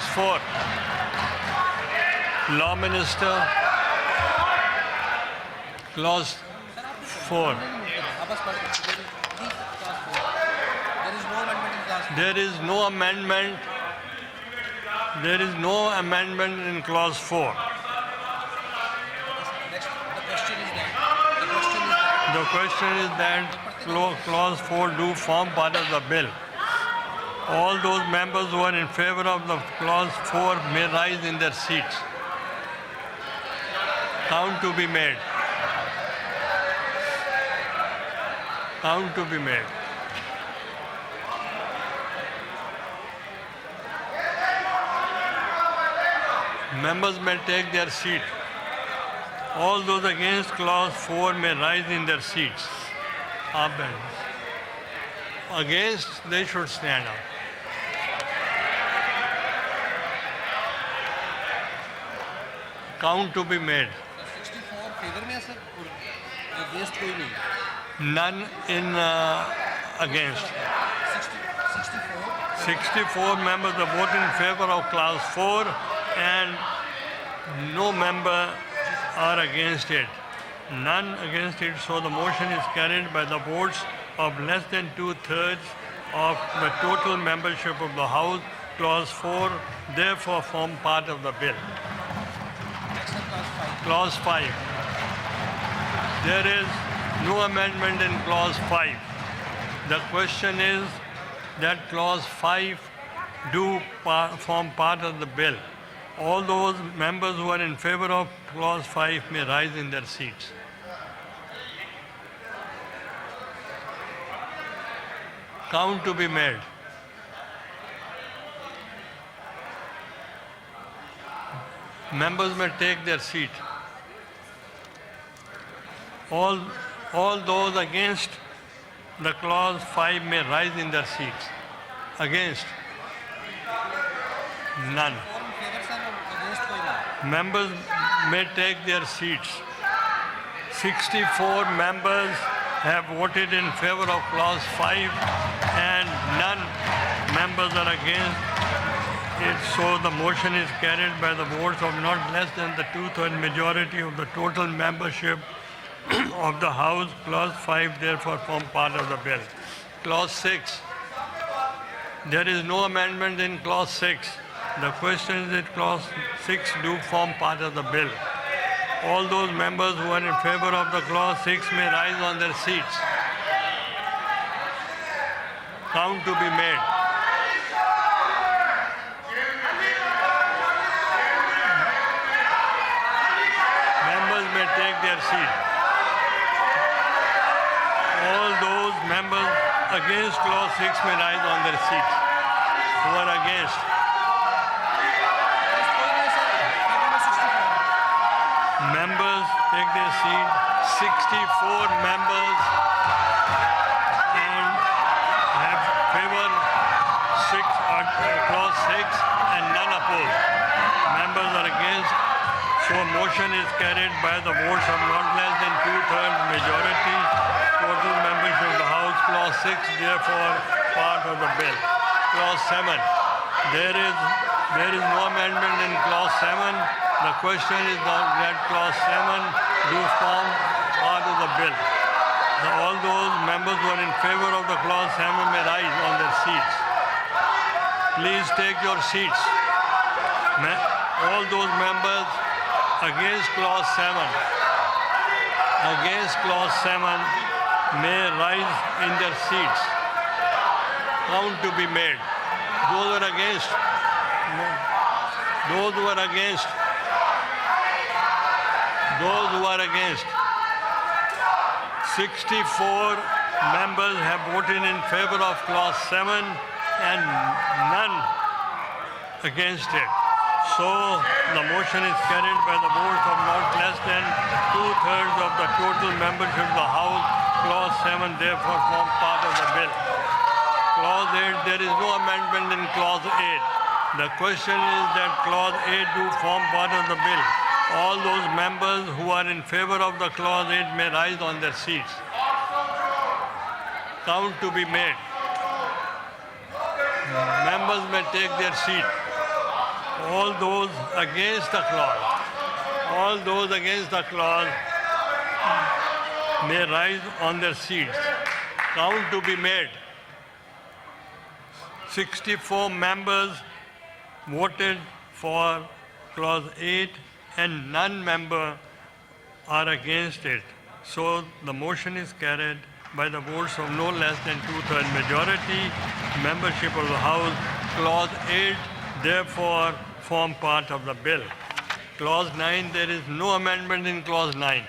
Clause 4. Law Minister. Clause 4. There is no amendment. There is no amendment in Clause 4. The question is that Clause 4 do form part of the bill. All those members who are in favor of the Clause 4 may rise in their seats. Count to be made. Count to be made. Members may take their seat. All those against Clause 4 may rise in their seats. Against, they should stand up. Count to be made. 64 favor में है sir और against कोई नहीं. None in against. 64. 64 members are voting in favor of Clause 4 and no member are against it. None against it, so the motion is carried by the votes of less than 2/3 of the total membership of the House. Clause 4 therefore form part of the bill. Clause 5. There is no amendment in Clause 5. The question is that Clause 5 do form part of the bill. All those members who are in favor of Clause 5 may rise in their seats. Count to be made. Members may take their seat. All those against the Clause 5 may rise in their seats. Against? None. Members may take their seats. 64 members have voted in favor of Clause 5 and none members are against it. So the motion is carried by the votes of not less than the 2/3 majority of the total membership of the House. Clause 5 therefore form part of the bill. Clause 6. There is no amendment in Clause 6. The question is that Clause 6 do form part of the bill. All those members who are in favor of the Clause 6 may rise on their seats. Count to be made. Members may take their seat. All those members against Clause 6 may rise on their seats. Who are against? Members take their seat. 64 members and have favored Clause 6 and none opposed. Members are against. So motion is carried by the votes of not less than 2/3 majority. Total membership of the House. Clause 6 therefore part of the bill. Clause 7. There is no amendment in Clause 7. The question is that Clause 7 do form part of the bill. All those members who are in favor of the Clause 7 may rise on their seats. Please take your seats. All those members against Clause 7 may rise in their seats. Count to be made. Those who are against. Those who are against. Those who are against. 64 members have voted in favor of Clause 7 and none against it. So the motion is carried by the votes of not less than 2/3 of the total membership of the House. Clause 7 therefore forms part of the bill. Clause 8, there is no amendment in Clause 8. The question is that Clause 8 do form part of the bill. All those members who are in favor of the Clause 8 may rise on their seats. Count to be made. Members may take their seat. All those against the clause, all those against the clause may rise on their seats. Count to be made. 64 members voted for clause 8 and none member are against it. So the motion is carried by the votes of no less than 2/3 majority. Membership of the House. Clause 8 therefore form part of the bill. Clause 9, there is no amendment in clause 9.